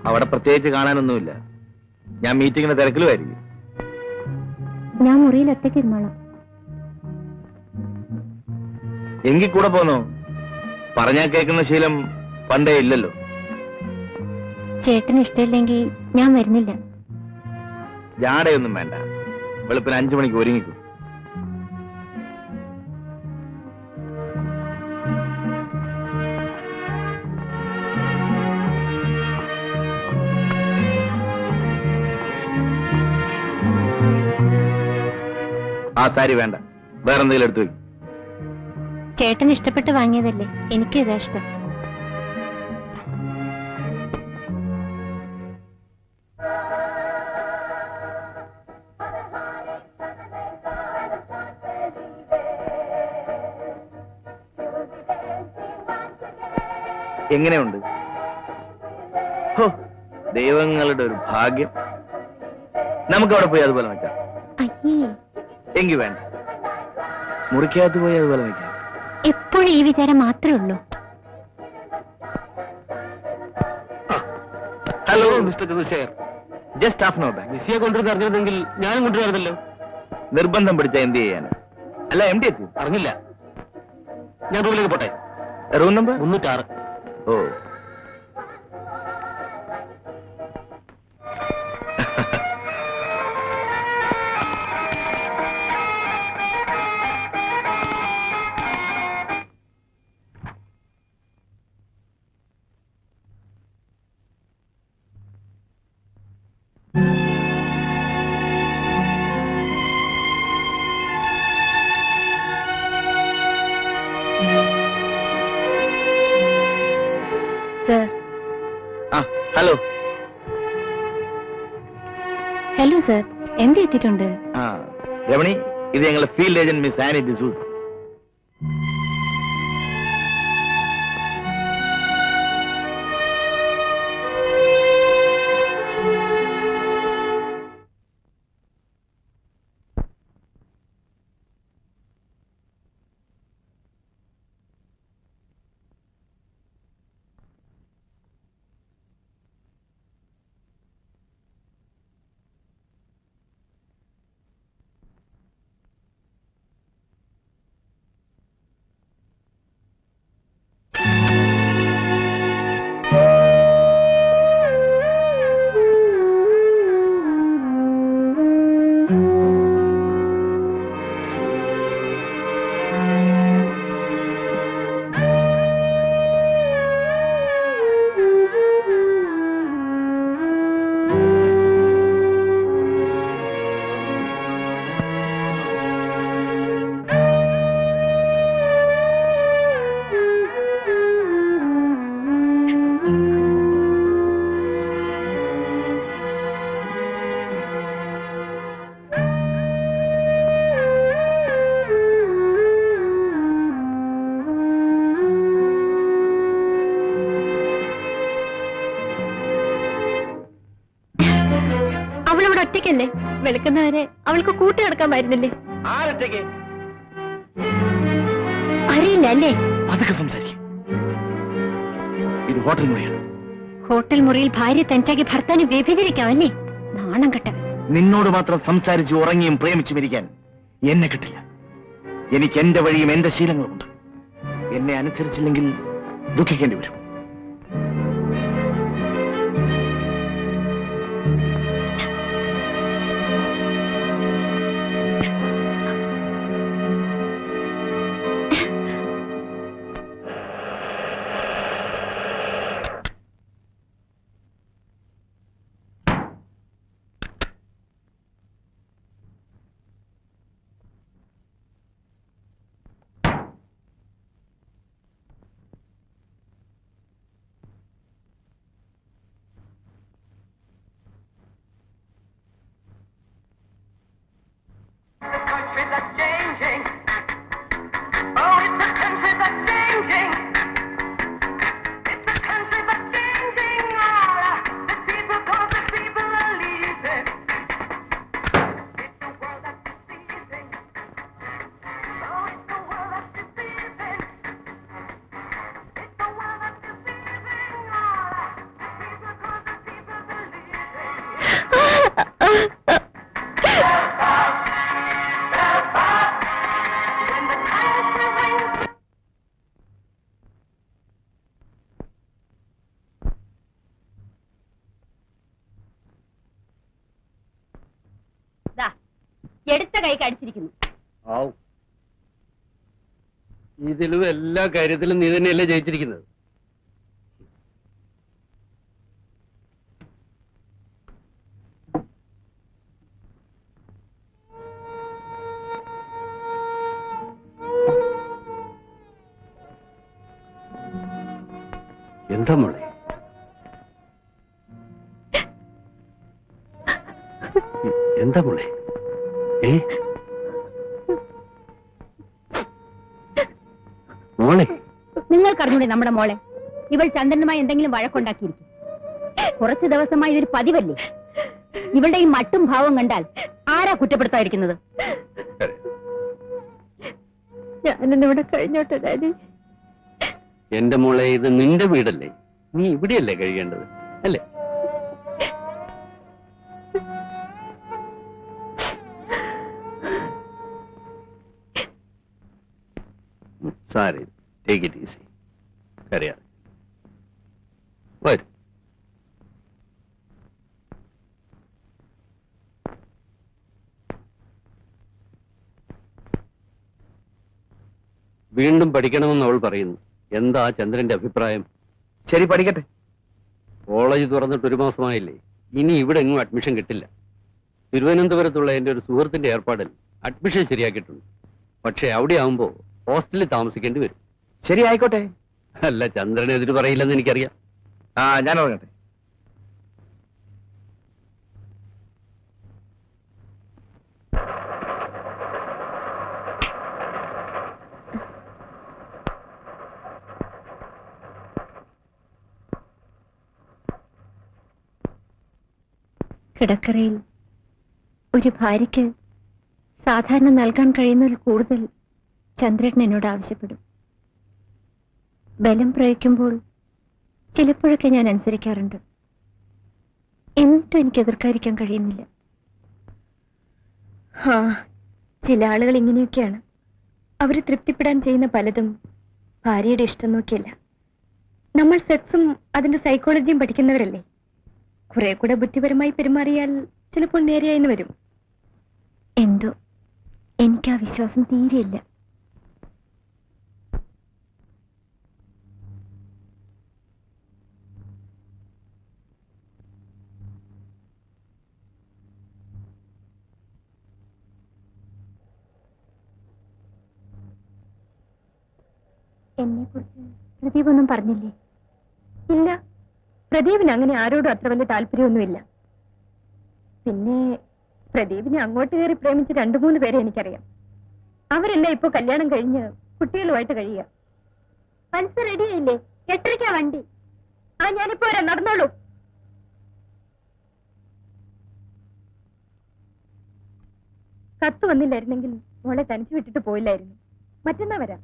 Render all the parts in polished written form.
അവിടെ പ്രത്യേകിച്ച് കാണാനൊന്നുമില്ല. ഞാൻ മീറ്റിങ്ങിന്റെ തിരക്കിലുമായിരിക്കും. ഞാൻ മുറിയിൽ ഒറ്റയ്ക്ക് ഇരുന്നോളാം. എങ്കിൽ കൂടെ പോന്നോ? പറഞ്ഞാ കേൾക്കുന്ന ശീലം പണ്ടേ ഇല്ലല്ലോ. ചേട്ടന് ഇഷ്ടമില്ലെങ്കിൽ ഞാൻ വരുന്നില്ല. ജാടയൊന്നും വേണ്ട. വെളുപ്പിന് 5 മണിക്ക് ഒരുങ്ങിക്കും. ആ സാരി വേണ്ട, വേറെന്തെങ്കിലും എടുത്തു വയ്ക്കും. ചേട്ടന് ഇഷ്ടപ്പെട്ട് വാങ്ങിയതല്ലേ, എനിക്ക് ഇതാ ഇഷ്ടം. എങ്ങനെയുണ്ട്? ഹോ, ദൈവങ്ങളുടെ ഒരു ഭാഗ്യം. നമുക്ക് അവിടെ പോയി അതുപോലെ നിൽക്കാം. എങ്കിൽ വേണ്ട, മുറിക്കകത്ത് പോയി അതുപോലെ നിൽക്കാം. എപ്പോഴും ഈ വിചാരം മാത്രമേ ഉള്ളൂ. Hello mister Chandrashekhar, just half note. വിസിയെ കൊണ്ടുവരുന്ന അറിഞ്ഞിരുന്നെങ്കിൽ ഞാനും കൊണ്ടുവരുന്നല്ലോ. നിർബന്ധം പിടിച്ച എന്ത് ചെയ്യാൻ? അല്ല, എം ഡി എത്തി? അറിഞ്ഞില്ല. ഞാൻ റൂമിലേക്ക് പോട്ടെ. Room number 306. ഓ, sir. Hello. Hello sir, M D എത്തിയിട്ടുണ്ട്. രമണി, ഇത് ഞങ്ങളുടെ field agent miss Annie D'Souza. ഒറ്റയ്ക്കല്ലേ? വെളുക്കുന്നവരെ അവൾക്ക് കൂട്ടുകിടക്കാമായിരുന്നില്ലേ? ആരൊറ്റയ്ക്ക്? അറിയില്ല അല്ലേ? അതൊക്കെ സംസാരിക്കും. ഇത് ഹോട്ടൽ മുറിയാണ്. ഹോട്ടൽ മുറിയിൽ ഭാര്യ തനിച്ചാക്കി ഭർത്താവിനെ വ്യഭിചരിക്കാമല്ലേ? നാണം കെട്ട. നിന്നോട് മാത്രം സംസാരിച്ച് ഉറങ്ങിയും പ്രേമിച്ചും ഇരിക്കാൻ എന്നെ കിട്ടില്ല. എനിക്ക് എന്റെ വഴിയും എന്റെ ശീലങ്ങളുമുണ്ട്. എന്നെ അനുസരിച്ചില്ലെങ്കിൽ ദുഃഖിക്കേണ്ടി വരും. വായിലേക്ക് അടിച്ചിരിക്കുന്നു. ഇതിലും എല്ലാ കാര്യത്തിലും നീ തന്നെയല്ലേ ജയിച്ചിരിക്കുന്നത്. എന്താ മോളെ? എന്താ മോളെ? മോളെ, നിങ്ങൾക്കറിഞ്ഞൂടെ നമ്മുടെ മോളെ? ഇവൾ ചന്ദ്രനുമായി എന്തെങ്കിലും വഴക്കുണ്ടാക്കിയിരിക്കും. കുറച്ചു ദിവസമായി ഇതൊരു പതിവല്ലേ? ഇവളുടെ ഈ മട്ടും ഭാവം കണ്ടാൽ ആരാ കുറ്റപ്പെടുത്താതിരിക്കുന്നത്? ഞാനിന്നിവിടെ കഴിഞ്ഞോട്ടെ ഡാഡി. എന്റെ മോളെ, ഇത് നിന്റെ വീടല്ലേ? നീ ഇവിടെയല്ലേ കഴിയേണ്ടത്, അല്ലേ? Sari, take it easy. കരയാതെ വരും. വീണ്ടും പഠിക്കണമെന്ന് അവൾ പറയുന്നു. എന്താ ചന്ദ്രന്റെ അഭിപ്രായം? ശരി, പഠിക്കട്ടെ. കോളേജ് തുറന്നിട്ട് 1 മാസമായില്ലേ? ഇനി ഇവിടെ എങ്ങും അഡ്മിഷൻ കിട്ടില്ല. തിരുവനന്തപുരത്തുള്ള എന്റെ ഒരു സുഹൃത്തിന്റെ ഏർപ്പാടിൽ അഡ്മിഷൻ ശരിയാക്കിയിട്ടുണ്ട്. പക്ഷെ അവിടെ ആവുമ്പോ ഹോസ്റ്റലിൽ താമസിക്കേണ്ടി വരും. ശരി, ആയിക്കോട്ടെ. അല്ല, ചന്ദ്രനെതിര് പറയില്ലെന്ന് എനിക്കറിയാം. ഞാൻ പറഞ്ഞട്ടെ. കിടക്കറയിൽ ഒരു ഭാര്യയ്ക്ക് സാധാരണ നൽകാൻ കഴിയുന്നതിൽ കൂടുതൽ ചന്ദ്രൻ എന്നോട് ആവശ്യപ്പെടും. ബലം പ്രയോഗിക്കുമ്പോൾ ചിലപ്പോഴൊക്കെ ഞാൻ അനുസരിക്കാറുണ്ട്. എന്നിട്ടും എനിക്ക് എതിർക്കാതിരിക്കാൻ കഴിയുന്നില്ല. ചില ആളുകൾ ഇങ്ങനെയൊക്കെയാണ്. അവർ തൃപ്തിപ്പെടാൻ ചെയ്യുന്ന പലതും ഭാര്യയുടെ ഇഷ്ടം നോക്കിയല്ല. നമ്മൾ സെക്സും അതിന്റെ സൈക്കോളജിയും പഠിക്കുന്നവരല്ലേ? കുറെ കൂടെ ബുദ്ധിപരമായി പെരുമാറിയാൽ ചിലപ്പോൾ നേരെയായിന്ന് വരും. എന്തോ എനിക്ക് ആ വിശ്വാസം തീരെയില്ല. എന്നെക്കുറിച്ച് പ്രദീപ് ഒന്നും പറഞ്ഞില്ലേ? ഇല്ല, പ്രദീപിന് അങ്ങനെ ആരോടും അത്ര വലിയ താല്പര്യമൊന്നുമില്ല. പിന്നെ പ്രദീപിനെ അങ്ങോട്ട് കയറി പ്രേമിച്ച് 2-3 പേരെ എനിക്കറിയാം. അവരെല്ലാം ഇപ്പൊ കല്യാണം കഴിഞ്ഞ് കുട്ടികളുമായിട്ട് കഴിയുക. പൾസ് റെഡിയായില്ലേ? 8:30 വണ്ടി. ഞാനിപ്പോ വരാം, നടന്നോളൂ. കത്ത് വന്നില്ലായിരുന്നെങ്കിൽ മോളെ തനിച്ചു വിട്ടിട്ട് പോയില്ലായിരുന്നു. മറ്റന്നാ വരാം.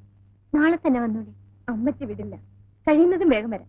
നാളെ തന്നെ വന്നോളി. അമ്മച്ചി വിടില്ല. കഴിയുന്നതും വേഗം വരാം.